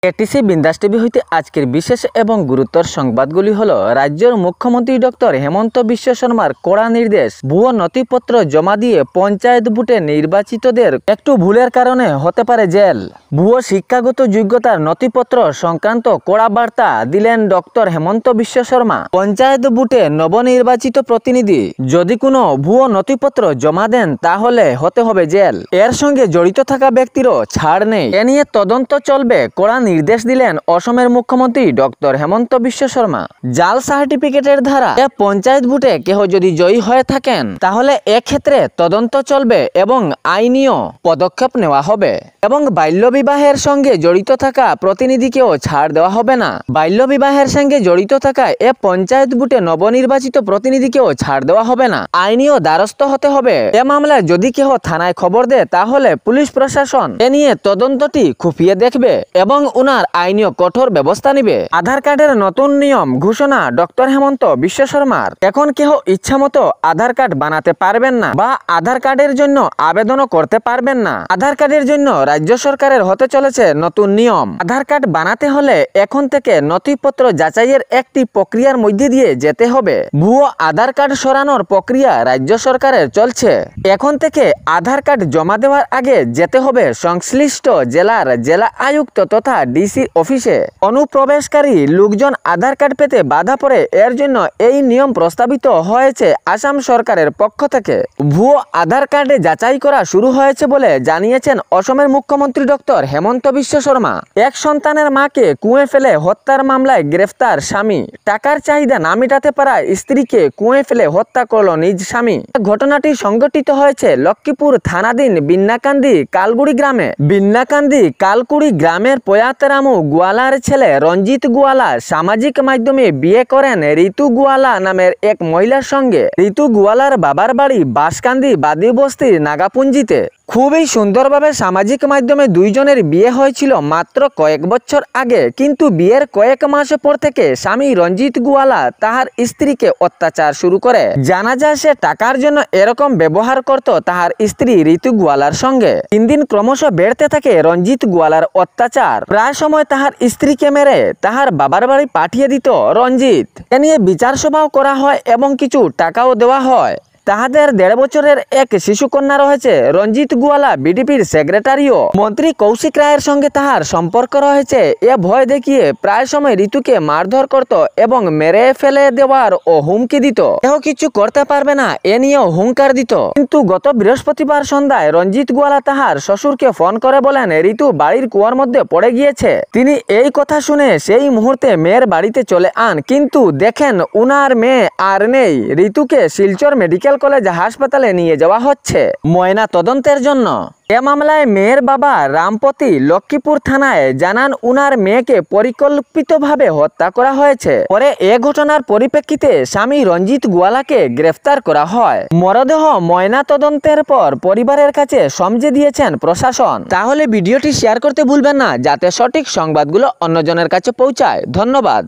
ATC বিন্দাস TV হইতে আজকের বিশেষ এবং গুরুত্বর সংবাদগুলি হলো রাজ্যের মুখ্যমন্ত্রী ডক্টর হেমন্ত বিশ্ব শর্মার কড়া নির্দেশ। ভুয়ো নথিপত্র জমা দিয়ে পঞ্চায়েত ভোটে নির্বাচিতদের একটু ভুলের কারণে হতে পারে জেল। ভুয়ো শিক্ষাগত যোগ্যতার নথিপত্র সংক্রান্ত কড়া বার্তা দিলেন ডক্টর হেমন্ত বিশ্ব শর্মা। পঞ্চায়েত ভোটে নবনির্বাচিত প্রতিনিধি যদি কোনো ভুয়ো নথিপত্র জমা দেন তাহলে হতে হবে জেল। এর সঙ্গে জড়িত থাকা ব্যক্তিরও ছাড় নেই। এ নিয়ে তদন্ত চলবে। কড়া নির্দেশ দিলেন অসমের মুখ্যমন্ত্রী ডক্টর হেমন্ত বিশ্ব শর্মা। জাল সার্টিফিকেটের ধারা পঞ্চায়েত ভোটে কেহ যদি জয়ী হয়ে থাকেন তাহলে এক্ষেত্রে তদন্ত চলবে এবং আইনীয় পদক্ষেপ নেওয়া হবে এবং বাল্যবিবাহের সঙ্গে জড়িত থাকা প্রতিনিধিকেও ছাড় দেওয়া হবে না। বাল্যবিবাহের সঙ্গে জড়িত থাকা পঞ্চায়েত ভোটে নবনির্বাচিত প্রতিনিধিকেও ছাড় দেওয়া হবে না। আইনীয় দ্বারস্থ হতে হবে। এ মামলায় যদি কেহ থানায় খবর দেয় তাহলে পুলিশ প্রশাসন এ নিয়ে তদন্তটি খুফিয়ে দেখবে এবং উনার আইনীয় কঠোর ব্যবস্থা নিবে। আধার কার্ডের নতুন নিয়ম ঘোষণা ডক্টর হেমন্ত বিশ্ব শর্মার। এখন কেহ ইচ্ছামতো আধার কার্ড বানাতে পারবেন না বা আধার কার্ডের জন্য আবেদনও করতে পারবেন না। আধার কার্ডের জন্য রাজ্য সরকারের হতে চলেছে নতুন নিয়ম। আধার কার্ড বানাতে হলে এখন থেকে নথিপত্র যাচাইয়ের একটি প্রক্রিয়ার মধ্যে দিয়ে যেতে হবে। ভুয়ো আধার কার্ড সরানোর প্রক্রিয়া রাজ্য সরকারের চলছে। এখন থেকে আধার কার্ড জমা দেওয়ার আগে যেতে হবে সংশ্লিষ্ট জেলার জেলা আয়ুক্ত তথা ডিসি অফিসে। অনুপ্রবেশকারী লোকজন আধার কার্ড পেতে বাধা পড়ে, এর জন্য এই নিয়ম প্রস্তাবিত হয়েছে আসাম সরকারের পক্ষ থেকে। ভুয়ো আধার কার্ডে যাচাই করা শুরু হয়েছে বলে জানিয়েছেন অসমের মুখ্যমন্ত্রী ডক্টর হেমন্ত বিশ্ব শর্মা। এক সন্তানের মাকে কুঁয়ে ফেলে হত্যার মামলায় গ্রেফতার স্বামী। টাকার চাহিদা না মেটাতে পারা স্ত্রীকে কুঁয়ে ফেলে হত্যা করল নিজ স্বামী। ঘটনাটি সংঘটিত হয়েছে লক্ষ্মীপুর থানাধীন বিন্নাকান্দি কালকুড়ি গ্রামে। বিন্নাকান্দি কালকুড়ি গ্রামের প্রয়াত রামু গোয়ালার ছেলে রঞ্জিত গোয়ালা সামাজিক মাধ্যমে বিয়ে করেন ঋতু গোয়ালা নামের এক মহিলার সঙ্গে। ঋতু গোয়ালার বাবার বাড়ি বাঁশকান্দি বাদি বস্তির নাগাপুঞ্জিতে। খুবই সুন্দরভাবে সামাজিক মাধ্যমে দুইজনের বিয়ে হয়েছিল মাত্র কয়েক বছর আগে, কিন্তু বিয়ের কয়েক মাস পর থেকে স্বামী রঞ্জিত গোয়ালা তাহার স্ত্রীকে অত্যাচার শুরু করে। জানা যায় সে টাকার জন্য এরকম ব্যবহার করত তাহার স্ত্রী ঋতু গোয়ালার সঙ্গে। দিন দিন ক্রমশ বেড়তে থাকে রঞ্জিত গোয়ালার অত্যাচার। প্রায় সময় তাহার স্ত্রীকে মেরে তাহার বাবার বাড়ি পাঠিয়ে দিত রঞ্জিত। এ নিয়ে বিচার সভাও করা হয় এবং কিছু টাকাও দেওয়া হয়। তাহাদের 1.5 বছরের এক শিশুকন্যা রয়েছে। রঞ্জিত গোয়ালা বিডিপির সেক্রেটারিও। মন্ত্রী কৌশিক রায়ের সঙ্গে তাহার সম্পর্ক রয়েছে। এ ভয় দেখিয়ে প্রায় সময় ঋতুকে মারধর করত এবং মেরে ফেলে দেওয়ার ও হুমকি দিত। কেউ কিছু করতে পারবে না এ নিয়েও হুঙ্কার দিত। কিন্তু গত বৃহস্পতিবার সন্ধ্যায় রঞ্জিত গোয়ালা তাহার শ্বশুরকে ফোন করে বলেন ঋতু বাড়ির কুয়ার মধ্যে পড়ে গিয়েছে। তিনি এই কথা শুনে সেই মুহূর্তে মেয়ের বাড়িতে চলে আন, কিন্তু দেখেন উনার মেয়ে আর নেই। ঋতুকে শিলচর মেডিকেল কলেজ হাসপাতালে নিয়ে যাওয়া হচ্ছে ময়না তদন্তের জন্য। এ মামলায় মেয়ের বাবা রামপতি লক্ষ্মীপুর থানায় জানান উনার মেয়েকে পরিকল্পিতভাবে হত্যা করা হয়েছে। পরে এ ঘটনার পরিপ্রেক্ষিতে স্বামী রঞ্জিত গোয়ালাকে গ্রেফতার করা হয়। মরদেহ ময়না তদন্তের পর পরিবারের কাছে সমঝে দিয়েছেন প্রশাসন। তাহলে ভিডিওটি শেয়ার করতে ভুলবেন না যাতে সঠিক সংবাদগুলো অন্যজনের কাছে পৌঁছায়। ধন্যবাদ।